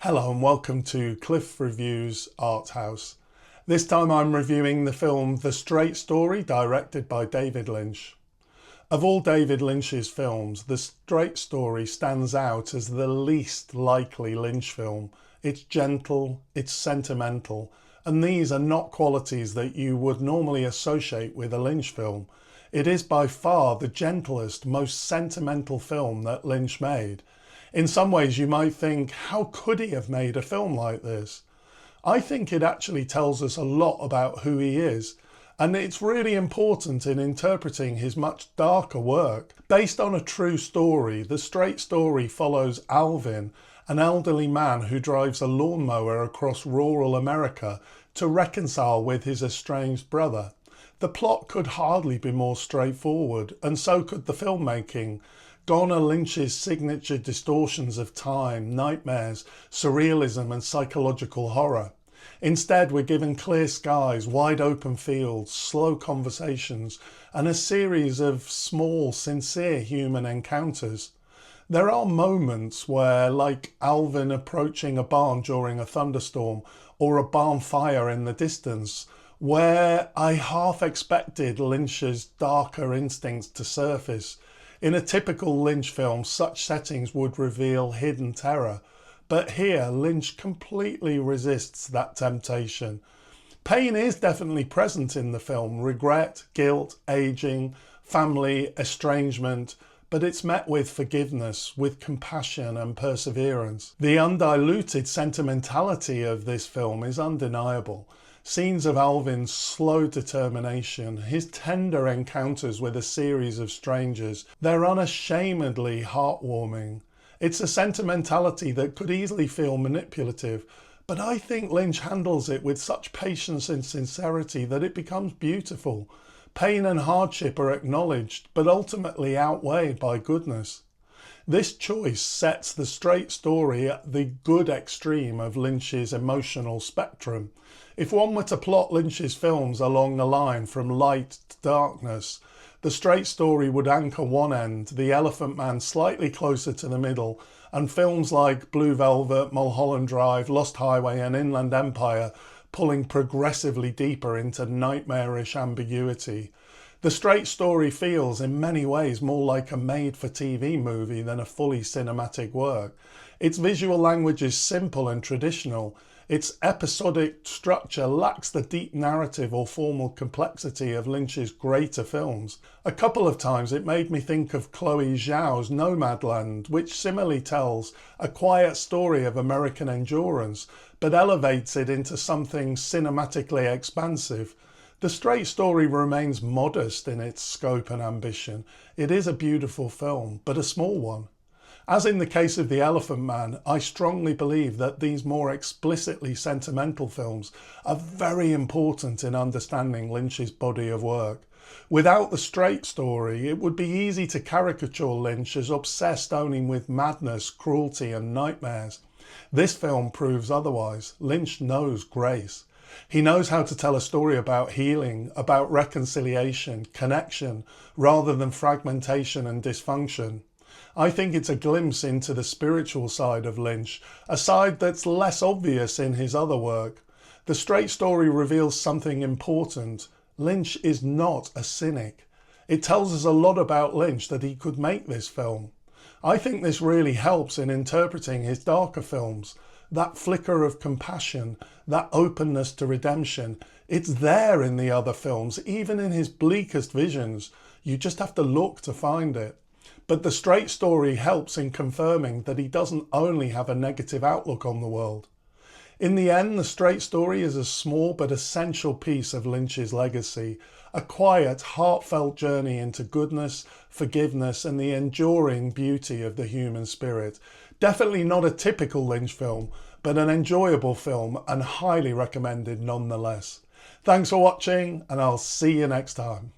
Hello and welcome to Cliff Reviews Art House. This time I'm reviewing the film The Straight Story, directed by David Lynch. Of all David Lynch's films, The Straight Story stands out as the least likely Lynch film. It's gentle, it's sentimental, and these are not qualities that you would normally associate with a Lynch film. It is by far the gentlest, most sentimental film that Lynch made. In some ways you might think, how could he have made a film like this? I think it actually tells us a lot about who he is, and it's really important in interpreting his much darker work. Based on a true story, The Straight Story follows Alvin, an elderly man who drives a lawnmower across rural America to reconcile with his estranged brother. The plot could hardly be more straightforward, and so could the filmmaking. Gone are Lynch's signature distortions of time, nightmares, surrealism and psychological horror. Instead, we're given clear skies, wide open fields, slow conversations, and a series of small, sincere human encounters. There are moments where, like Alvin approaching a barn during a thunderstorm or a barn fire in the distance, where I half expected Lynch's darker instincts to surface. In a typical Lynch film, such settings would reveal hidden terror, but here Lynch completely resists that temptation. Pain is definitely present in the film: regret, guilt, aging, family, estrangement, but it's met with forgiveness, with compassion and perseverance. The undiluted sentimentality of this film is undeniable. Scenes of Alvin's slow determination, his tender encounters with a series of strangers, they're unashamedly heartwarming. It's a sentimentality that could easily feel manipulative, but I think Lynch handles it with such patience and sincerity that it becomes beautiful. Pain and hardship are acknowledged, but ultimately outweighed by goodness. This choice sets The Straight Story at the good extreme of Lynch's emotional spectrum. If one were to plot Lynch's films along the line from light to darkness, The Straight Story would anchor one end, The Elephant Man slightly closer to the middle, and films like Blue Velvet, Mulholland Drive, Lost Highway and Inland Empire pulling progressively deeper into nightmarish ambiguity. The Straight Story feels in many ways more like a made-for-TV movie than a fully cinematic work. Its visual language is simple and traditional. Its episodic structure lacks the deep narrative or formal complexity of Lynch's greater films. A couple of times it made me think of Chloe Zhao's Nomadland, which similarly tells a quiet story of American endurance, but elevates it into something cinematically expansive. The Straight Story remains modest in its scope and ambition. It is a beautiful film, but a small one. As in the case of The Elephant Man, I strongly believe that these more explicitly sentimental films are very important in understanding Lynch's body of work. Without The Straight Story, it would be easy to caricature Lynch as obsessed only with madness, cruelty and nightmares. This film proves otherwise. Lynch knows grace. He knows how to tell a story about healing, about reconciliation, connection, rather than fragmentation and dysfunction. I think it's a glimpse into the spiritual side of Lynch, a side that's less obvious in his other work. The Straight Story reveals something important. Lynch is not a cynic. It tells us a lot about Lynch that he could make this film. I think this really helps in interpreting his darker films. That flicker of compassion, that openness to redemption, it's there in the other films, even in his bleakest visions. You just have to look to find it. But The Straight Story helps in confirming that he doesn't only have a negative outlook on the world. In the end, The Straight Story is a small but essential piece of Lynch's legacy, a quiet, heartfelt journey into goodness, forgiveness and the enduring beauty of the human spirit. Definitely not a typical Lynch film, but an enjoyable film and highly recommended nonetheless. Thanks for watching, and I'll see you next time.